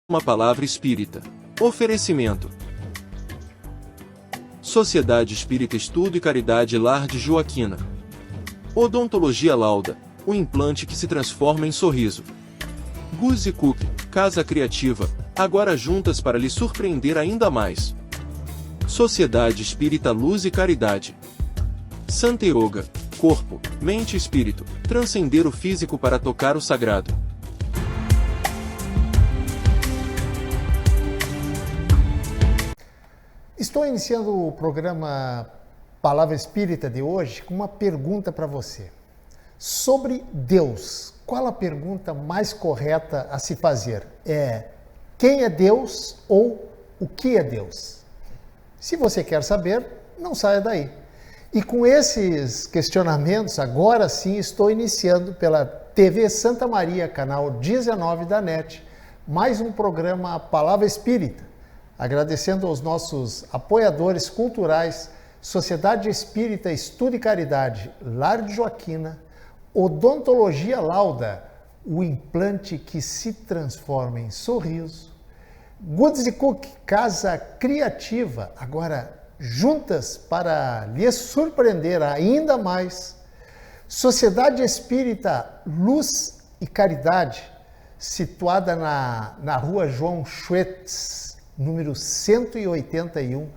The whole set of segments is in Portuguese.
Uma palavra espírita. Oferecimento. Sociedade Espírita Estudo e Caridade Lar de Joaquina. Odontologia Lauda, o implante que se transforma em sorriso. Guzzi Cook, Casa Criativa, agora juntas para lhe surpreender ainda mais. Sociedade Espírita Luz e Caridade. Santa Yoga, corpo, mente e espírito, transcender o físico para tocar o sagrado. Estou iniciando o programa Palavra Espírita de hoje com uma pergunta para você. Sobre Deus, qual a pergunta mais correta a se fazer? É quem é Deus ou o que é Deus? Se você quer saber, não saia daí. E com esses questionamentos, agora sim estou iniciando pela TV Santa Maria, canal 19 da NET, mais um programa Palavra Espírita. Agradecendo aos nossos apoiadores culturais, Sociedade Espírita Estudo e Caridade, Lar de Joaquina, Odontologia Lauda, o implante que se transforma em sorriso, Guzzi Cook, Casa Criativa, agora juntas para lhe surpreender ainda mais, Sociedade Espírita Luz e Caridade, situada na rua João Schwetz, número 181,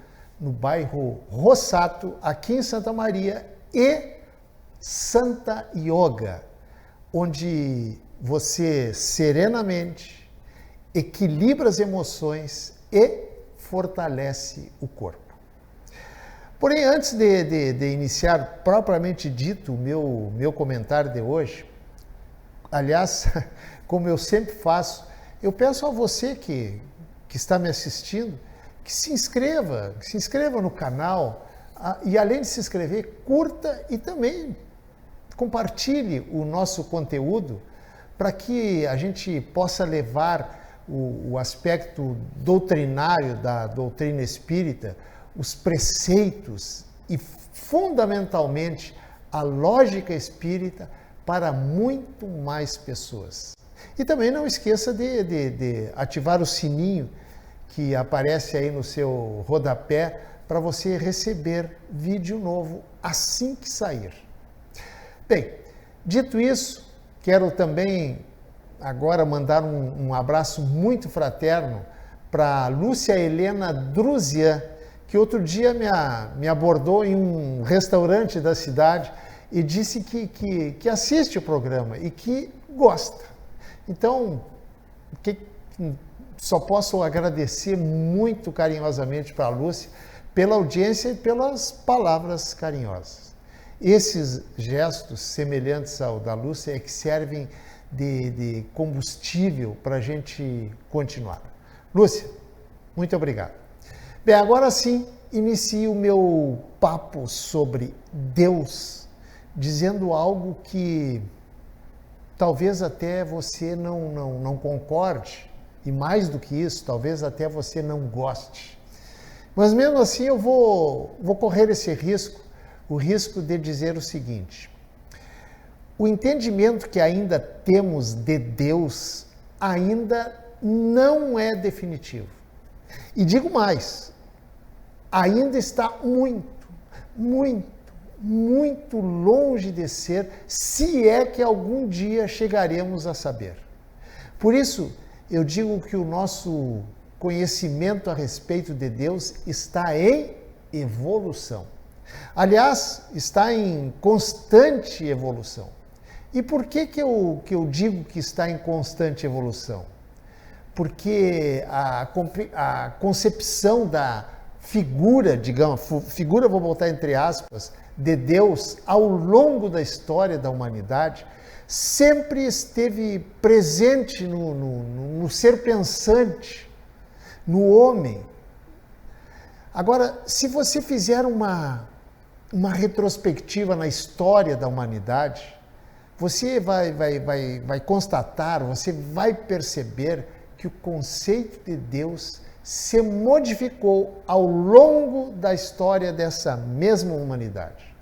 no bairro Rossato, aqui em Santa Maria, e Santa Yoga, onde você serenamente equilibra as emoções e fortalece o corpo. Porém, antes de iniciar propriamente dito o meu comentário de hoje, aliás, como eu sempre faço, eu peço a você que está me assistindo, que se inscreva no canal e além de se inscrever, curta e também compartilhe o nosso conteúdo para que a gente possa levar o aspecto doutrinário da doutrina espírita, os preceitos e fundamentalmente a lógica espírita para muito mais pessoas. E também não esqueça de ativar o sininho que aparece aí no seu rodapé para você receber vídeo novo assim que sair. Bem, dito isso, quero também agora mandar um abraço muito fraterno para Lúcia Helena Druzian, que outro dia me abordou em um restaurante da cidade e disse que assiste o programa e que gosta. Então, só posso agradecer muito carinhosamente para a Lúcia pela audiência e pelas palavras carinhosas. Esses gestos semelhantes ao da Lúcia é que servem de combustível para a gente continuar. Lúcia, muito obrigado. Bem, agora sim, inicio o meu papo sobre Deus, dizendo algo que talvez até você não concorde, e mais do que isso, talvez até você não goste. Mas mesmo assim eu vou correr esse risco, o risco de dizer o seguinte: o entendimento que ainda temos de Deus ainda não é definitivo. E digo mais, ainda está muito longe de ser, se é que algum dia chegaremos a saber. Por isso, eu digo que o nosso conhecimento a respeito de Deus está em evolução. Aliás, está em constante evolução. E por que eu digo que está em constante evolução? Porque a concepção da figura, digamos, figura vou botar entre aspas, de Deus ao longo da história da humanidade, sempre esteve presente no ser pensante, no homem. Agora, se você fizer uma retrospectiva na história da humanidade, você vai constatar, você vai perceber que o conceito de Deus se modificou ao longo da história dessa mesma humanidade.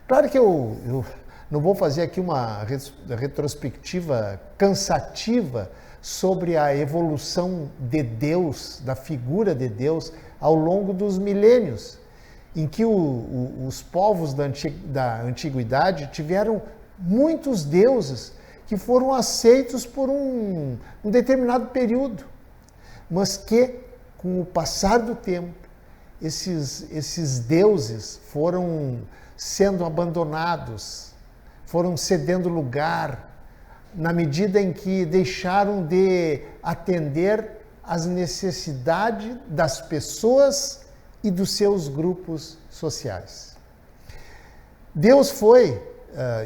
Claro que eu não vou fazer aqui uma retrospectiva cansativa sobre a evolução de Deus, da figura de Deus, ao longo dos milênios, em que os povos da antiguidade tiveram muitos deuses que foram aceitos por um determinado período, mas que, com o passar do tempo, esses deuses foram sendo abandonados, foram cedendo lugar, na medida em que deixaram de atender às necessidades das pessoas e dos seus grupos sociais. Deus foi,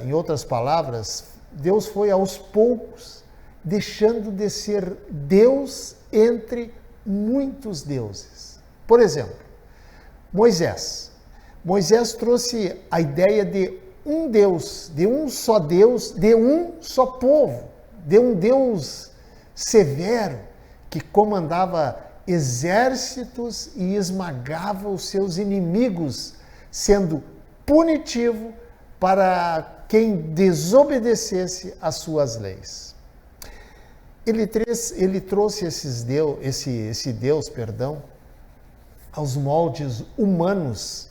em outras palavras, Deus foi aos poucos deixando de ser Deus entre muitos deuses. Por exemplo, Moisés trouxe a ideia de um Deus, de um só povo, de um Deus severo que comandava exércitos e esmagava os seus inimigos, sendo punitivo para quem desobedecesse às suas leis. Ele trouxe esse Deus, aos moldes humanos,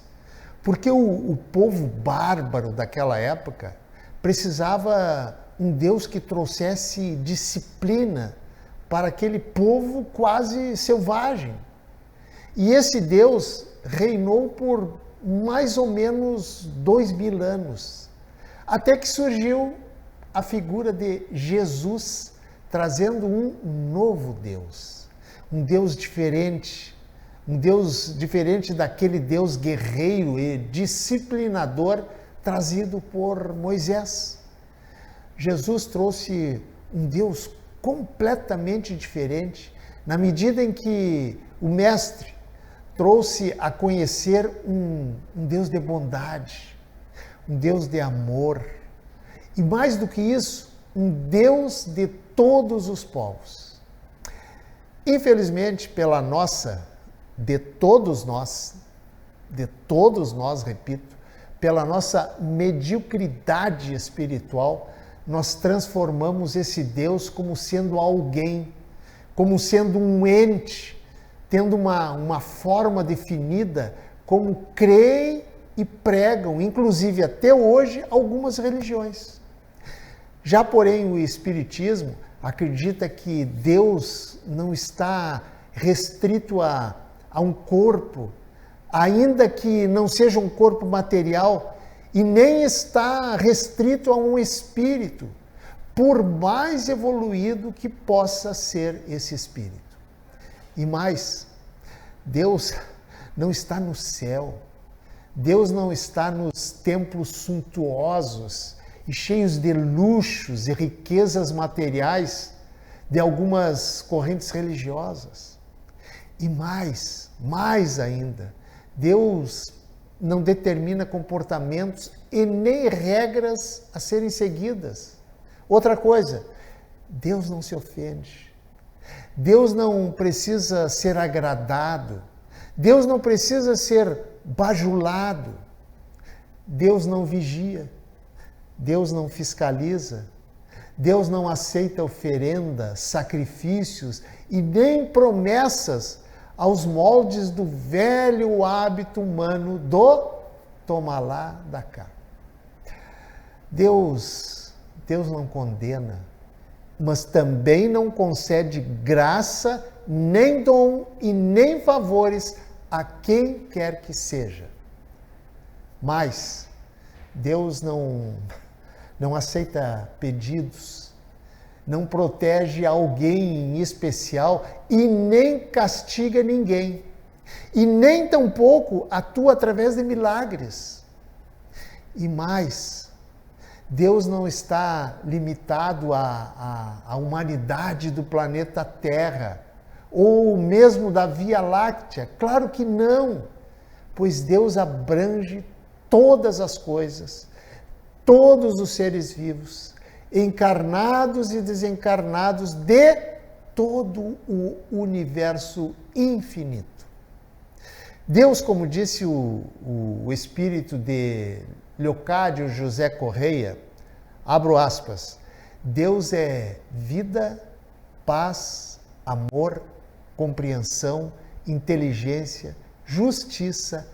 porque o povo bárbaro daquela época precisava um Deus que trouxesse disciplina para aquele povo quase selvagem. E esse Deus reinou por mais ou menos 2000 anos, até que surgiu a figura de Jesus, trazendo um novo Deus, um Deus diferente daquele Deus guerreiro e disciplinador trazido por Moisés. Jesus trouxe um Deus completamente diferente, na medida em que o Mestre trouxe a conhecer um Deus de bondade, um Deus de amor, e mais do que isso, um Deus de todos os povos. Infelizmente, de todos nós, repito, pela nossa mediocridade espiritual, nós transformamos esse Deus como sendo alguém, como sendo um ente, tendo uma forma definida, como creem e pregam, inclusive até hoje, algumas religiões. Já, porém, o Espiritismo acredita que Deus não está restrito a um corpo, ainda que não seja um corpo material, e nem está restrito a um espírito, por mais evoluído que possa ser esse espírito. E mais, Deus não está no céu, Deus não está nos templos suntuosos e cheios de luxos e riquezas materiais de algumas correntes religiosas. E mais ainda, Deus não determina comportamentos e nem regras a serem seguidas. Outra coisa, Deus não se ofende. Deus não precisa ser agradado. Deus não precisa ser bajulado. Deus não vigia. Deus não fiscaliza. Deus não aceita oferendas, sacrifícios e nem promessas aos moldes do velho hábito humano do toma lá, dá cá. Deus não condena, mas também não concede graça, nem dom e nem favores a quem quer que seja. Mas Deus não aceita pedidos, não protege alguém em especial e nem castiga ninguém. E nem tampouco atua através de milagres. E mais, Deus não está limitado à humanidade do planeta Terra, ou mesmo da Via Láctea. Claro que não, pois Deus abrange todas as coisas, todos os seres vivos, encarnados e desencarnados de todo o universo infinito. Deus, como disse o espírito de Leocádio José Correia, abro aspas, Deus é vida, paz, amor, compreensão, inteligência, justiça,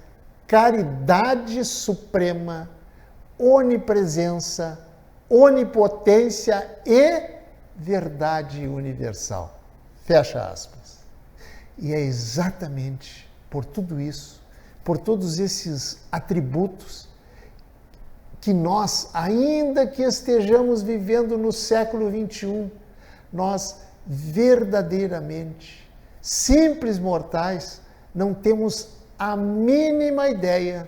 caridade suprema, onipresença, onipotência e verdade universal. Fecha aspas. E é exatamente por tudo isso, por todos esses atributos, que nós, ainda que estejamos vivendo no século XXI, nós verdadeiramente, simples mortais, não temos a mínima ideia,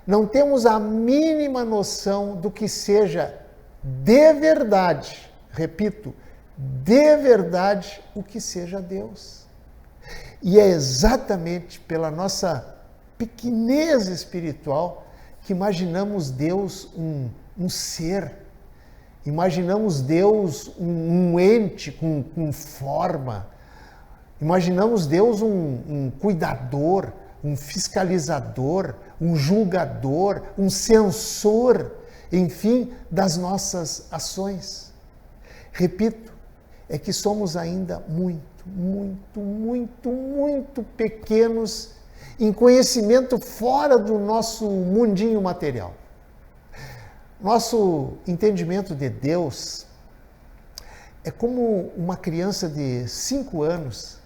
não temos a mínima noção do que seja de verdade, repito, de verdade, o que seja Deus. E é exatamente pela nossa pequenez espiritual que imaginamos Deus um ser, imaginamos Deus um ente com forma, imaginamos Deus um cuidador, um fiscalizador, um julgador, um censor, enfim, das nossas ações. Repito, é que somos ainda muito pequenos em conhecimento fora do nosso mundinho material. Nosso entendimento de Deus é como uma criança de 5 anos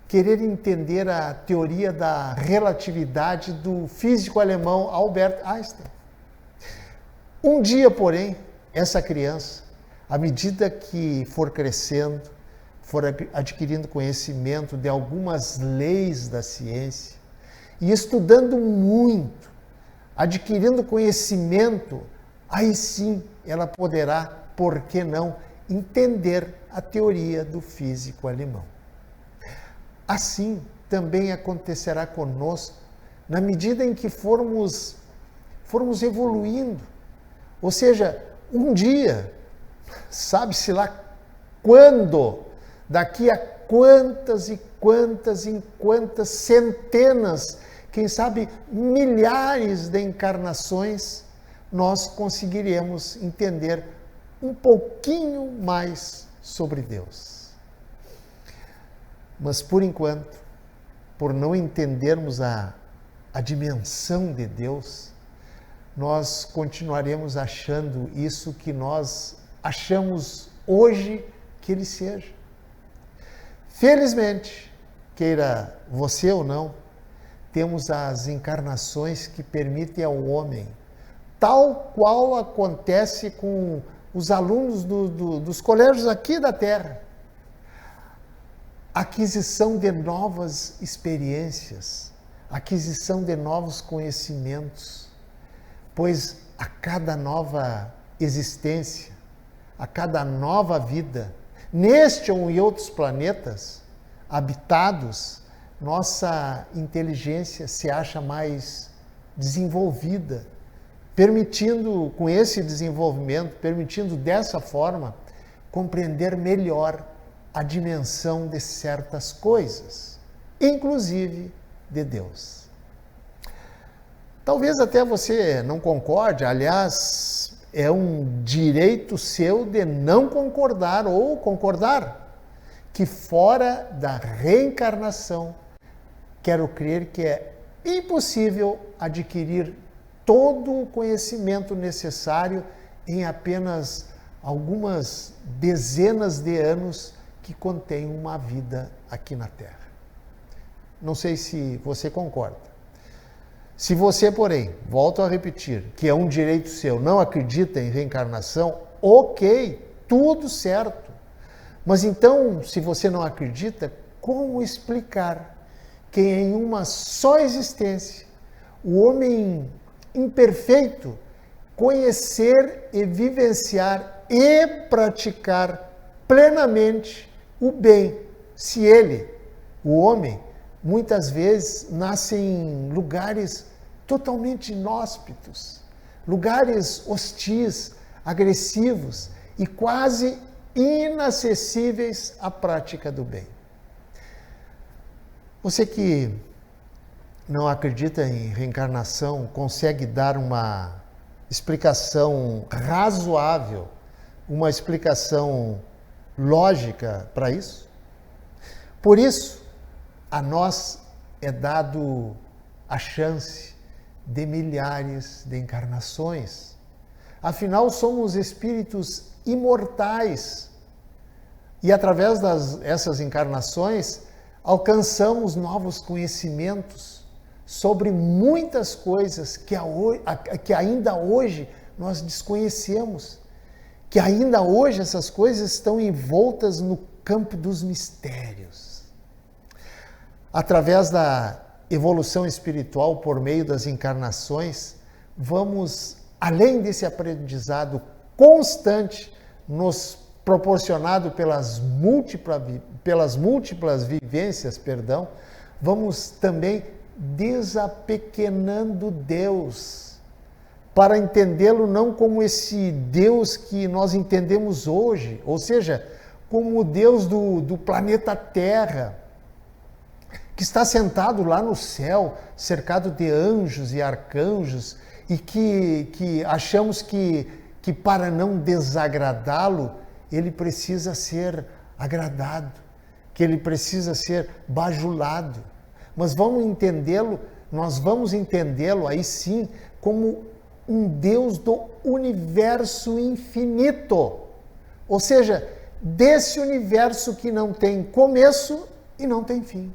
querer entender a teoria da relatividade do físico alemão Albert Einstein. Um dia, porém, essa criança, à medida que for crescendo, for adquirindo conhecimento de algumas leis da ciência e estudando muito, adquirindo conhecimento, aí sim ela poderá, por que não, entender a teoria do físico alemão. Assim também acontecerá conosco na medida em que formos evoluindo. Ou seja, um dia, sabe-se lá quando, daqui a quantas e quantas centenas, quem sabe milhares de encarnações, nós conseguiremos entender um pouquinho mais sobre Deus. Mas, por enquanto, por não entendermos a dimensão de Deus, nós continuaremos achando isso que nós achamos hoje que Ele seja. Felizmente, queira você ou não, temos as encarnações que permitem ao homem, tal qual acontece com os alunos dos colégios aqui da Terra, aquisição de novas experiências, aquisição de novos conhecimentos, pois a cada nova existência, a cada nova vida, neste ou em outros planetas habitados, nossa inteligência se acha mais desenvolvida, permitindo, com esse desenvolvimento, permitindo dessa forma, compreender melhor a dimensão de certas coisas, inclusive de Deus. Talvez até você não concorde, aliás, é um direito seu de não concordar ou concordar, que fora da reencarnação, quero crer que é impossível adquirir todo o conhecimento necessário em apenas algumas dezenas de anos que contém uma vida aqui na Terra. Não sei se você concorda. Se você, porém, volto a repetir, que é um direito seu, não acredita em reencarnação, ok, tudo certo. Mas então, se você não acredita, como explicar que em uma só existência, o homem imperfeito conhecer e vivenciar e praticar plenamente o bem, se ele, o homem, muitas vezes nasce em lugares totalmente inóspitos, lugares hostis, agressivos e quase inacessíveis à prática do bem. Você que não acredita em reencarnação, consegue dar uma explicação razoável, uma explicação lógica para isso? Por isso, a nós é dado a chance de milhares de encarnações. Afinal, somos espíritos imortais e através dessas encarnações alcançamos novos conhecimentos sobre muitas coisas que ainda hoje nós desconhecemos, que ainda hoje essas coisas estão envoltas no campo dos mistérios. Através da evolução espiritual por meio das encarnações, vamos, além desse aprendizado constante, nos proporcionado pelas múltiplas vivências, vamos também desapequenando Deus, para entendê-lo não como esse Deus que nós entendemos hoje, ou seja, como o Deus do planeta Terra, que está sentado lá no céu, cercado de anjos e arcanjos, e que achamos que para não desagradá-lo, ele precisa ser agradado, que ele precisa ser bajulado. Mas nós vamos entendê-lo aí sim como um Deus do universo infinito. Ou seja, desse universo que não tem começo e não tem fim.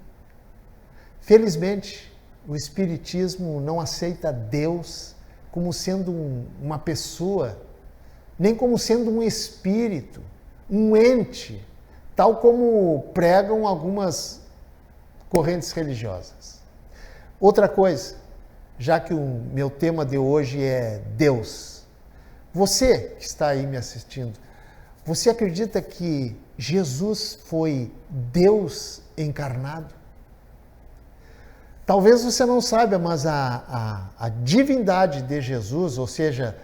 Felizmente, o Espiritismo não aceita Deus como sendo uma pessoa, nem como sendo um espírito, um ente, tal como pregam algumas correntes religiosas. Outra coisa, já que o meu tema de hoje é Deus, você que está aí me assistindo, você acredita que Jesus foi Deus encarnado? Talvez você não saiba, mas a divindade de Jesus, ou seja,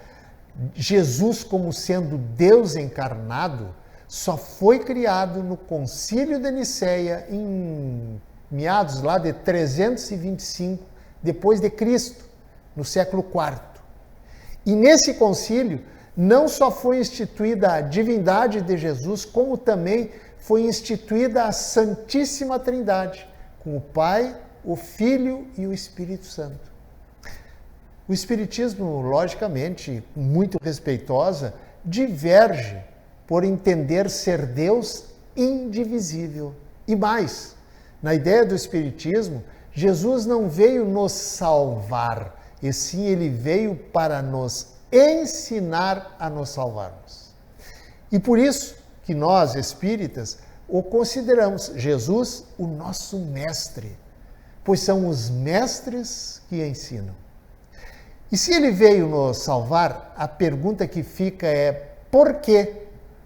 Jesus como sendo Deus encarnado, só foi criado no Concílio de Nicéia em meados lá de 325 depois de Cristo, no século IV. E nesse concílio não só foi instituída a divindade de Jesus, como também foi instituída a Santíssima Trindade, com o Pai, o Filho e o Espírito Santo. O Espiritismo, logicamente, muito respeitosa, diverge por entender ser Deus indivisível. E mais, na ideia do Espiritismo, Jesus não veio nos salvar, e sim ele veio para nos ensinar a nos salvarmos. E por isso que nós, espíritas, o consideramos Jesus o nosso mestre, pois são os mestres que ensinam. E se ele veio nos salvar, a pergunta que fica é: por que,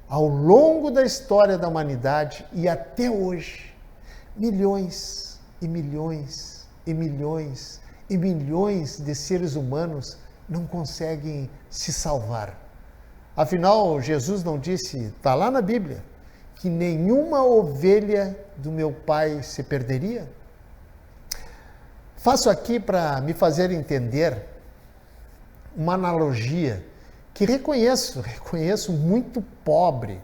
ao longo da história da humanidade e até hoje, milhões e milhões e milhões e milhões de seres humanos não conseguem se salvar? Afinal, Jesus não disse, está lá na Bíblia, que nenhuma ovelha do meu Pai se perderia? Faço aqui para me fazer entender uma analogia que reconheço muito pobre,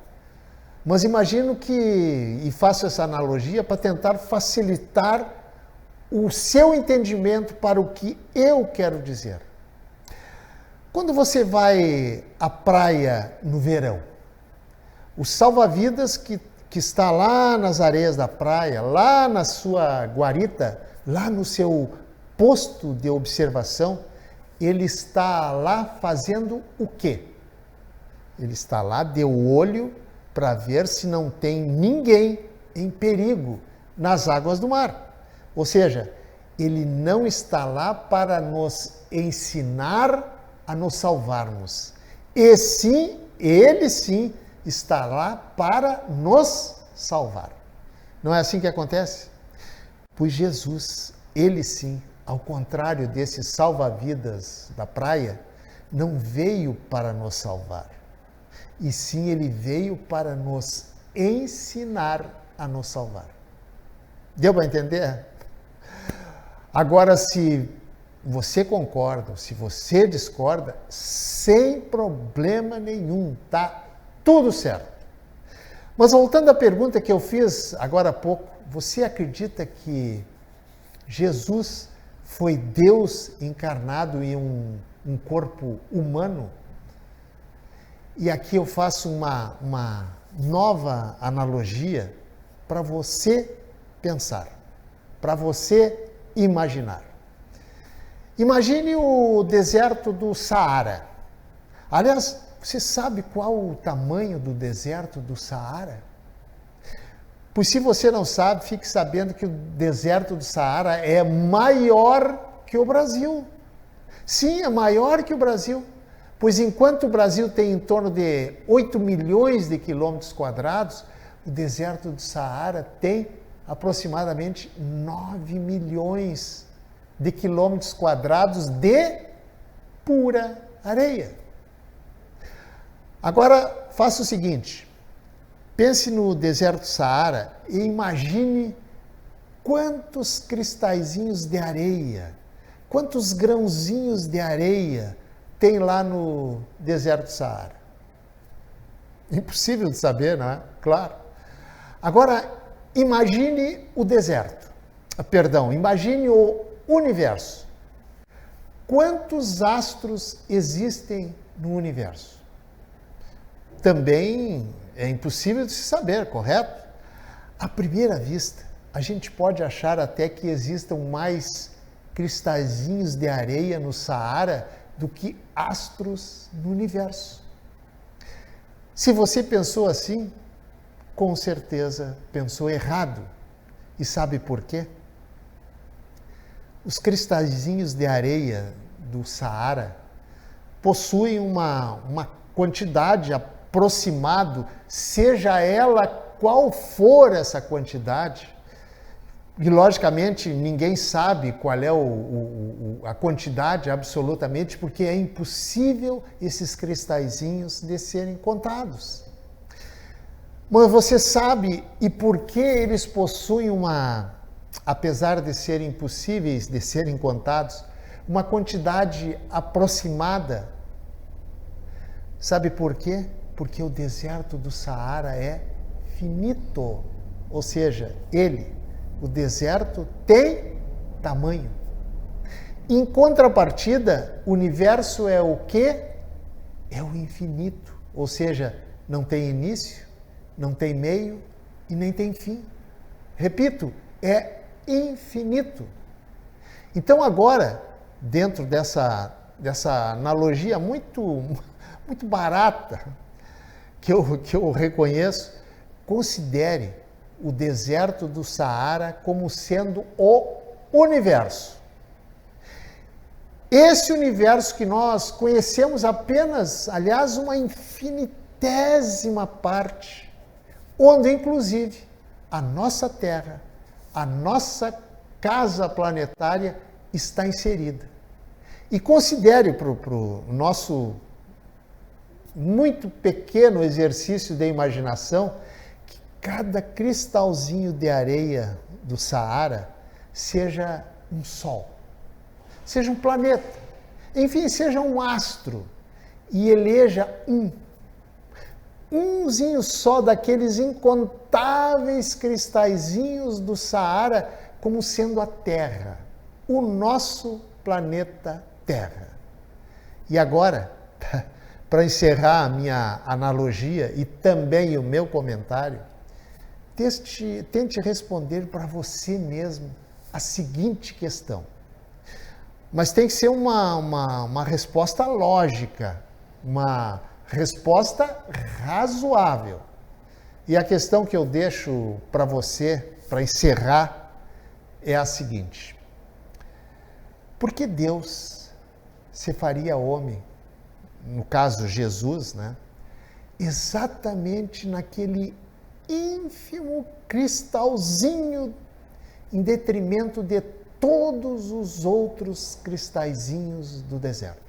mas imagino e faço essa analogia para tentar facilitar o seu entendimento para o que eu quero dizer. Quando você vai à praia no verão, o salva-vidas que está lá nas areias da praia, lá na sua guarita, lá no seu posto de observação, ele está lá fazendo o quê? Ele está lá de olho para ver se não tem ninguém em perigo nas águas do mar. Ou seja, ele não está lá para nos ensinar a nos salvarmos. E sim, ele sim está lá para nos salvar. Não é assim que acontece? Pois Jesus, ele sim, ao contrário desse salva-vidas da praia, não veio para nos salvar. E sim, ele veio para nos ensinar a nos salvar. Deu para entender? Agora, se você concorda, se você discorda, sem problema nenhum, tá tudo certo. Mas voltando à pergunta que eu fiz agora há pouco, você acredita que Jesus foi Deus encarnado em um corpo humano? E aqui eu faço uma nova analogia para você pensar, para você imaginar. Imagine o deserto do Saara. Aliás, você sabe qual o tamanho do deserto do Saara? Pois se você não sabe, fique sabendo que o deserto do Saara é maior que o Brasil. Sim, é maior que o Brasil. Pois enquanto o Brasil tem em torno de 8 milhões de quilômetros quadrados, o deserto do Saara tem aproximadamente 9 milhões de quilômetros quadrados de pura areia. Agora, faça o seguinte, pense no deserto do Saara e imagine quantos cristalzinhos de areia, quantos grãozinhos de areia tem lá no deserto do Saara. Impossível de saber, não é? Claro. Agora, imagine o deserto. Imagine o universo. Quantos astros existem no universo? Também é impossível de se saber, correto? À primeira vista, a gente pode achar até que existam mais cristalzinhos de areia no Saara do que astros no universo. Se você pensou assim, com certeza pensou errado. E sabe por quê? Os cristalzinhos de areia do Saara possuem uma quantidade aproximada, seja ela qual for essa quantidade, e logicamente ninguém sabe qual é a quantidade absolutamente, porque é impossível esses cristalzinhos de serem contados. Mas você sabe e por que eles possuem apesar de serem impossíveis de serem contados, uma quantidade aproximada? Sabe por quê? Porque o deserto do Saara é finito, ou seja, o deserto tem tamanho. Em contrapartida, o universo é o quê? É o infinito, ou seja, não tem início, não tem meio e nem tem fim. Repito, é infinito. Então agora, dentro dessa analogia muito barata, que eu reconheço, considere o deserto do Saara como sendo o universo. Esse universo que nós conhecemos apenas, aliás, uma infinitésima parte, onde inclusive a nossa Terra, a nossa casa planetária está inserida. E considere para o nosso muito pequeno exercício de imaginação que cada cristalzinho de areia do Saara seja um sol, seja um planeta, enfim, seja um astro, e eleja umzinho só daqueles incontáveis cristalzinhos do Saara como sendo a Terra, o nosso planeta Terra. E agora, para encerrar a minha analogia e também o meu comentário, tente responder para você mesmo a seguinte questão. Mas tem que ser uma resposta lógica, uma resposta razoável. E a questão que eu deixo para você, para encerrar, é a seguinte: por que Deus se faria homem, no caso Jesus, né? Exatamente naquele ínfimo cristalzinho, em detrimento de todos os outros cristalzinhos do deserto?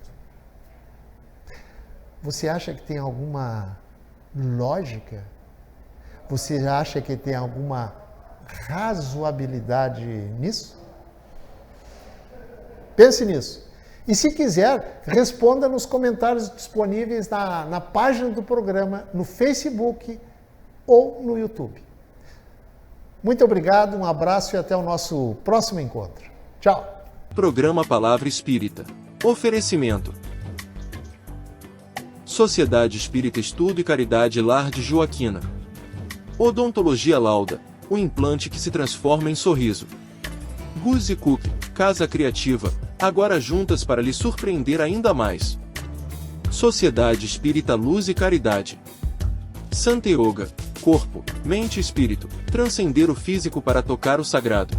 Você acha que tem alguma lógica? Você acha que tem alguma razoabilidade nisso? Pense nisso. E se quiser, responda nos comentários disponíveis na página do programa, no Facebook ou no YouTube. Muito obrigado, um abraço e até o nosso próximo encontro. Tchau! Programa Palavra Espírita. Oferecimento: Sociedade Espírita Estudo e Caridade Lar de Joaquina. Odontologia Lauda, o implante que se transforma em sorriso. Guzzi Cook, Casa Criativa, agora juntas para lhe surpreender ainda mais. Sociedade Espírita Luz e Caridade. Santa Yoga, corpo, mente e espírito, transcender o físico para tocar o sagrado.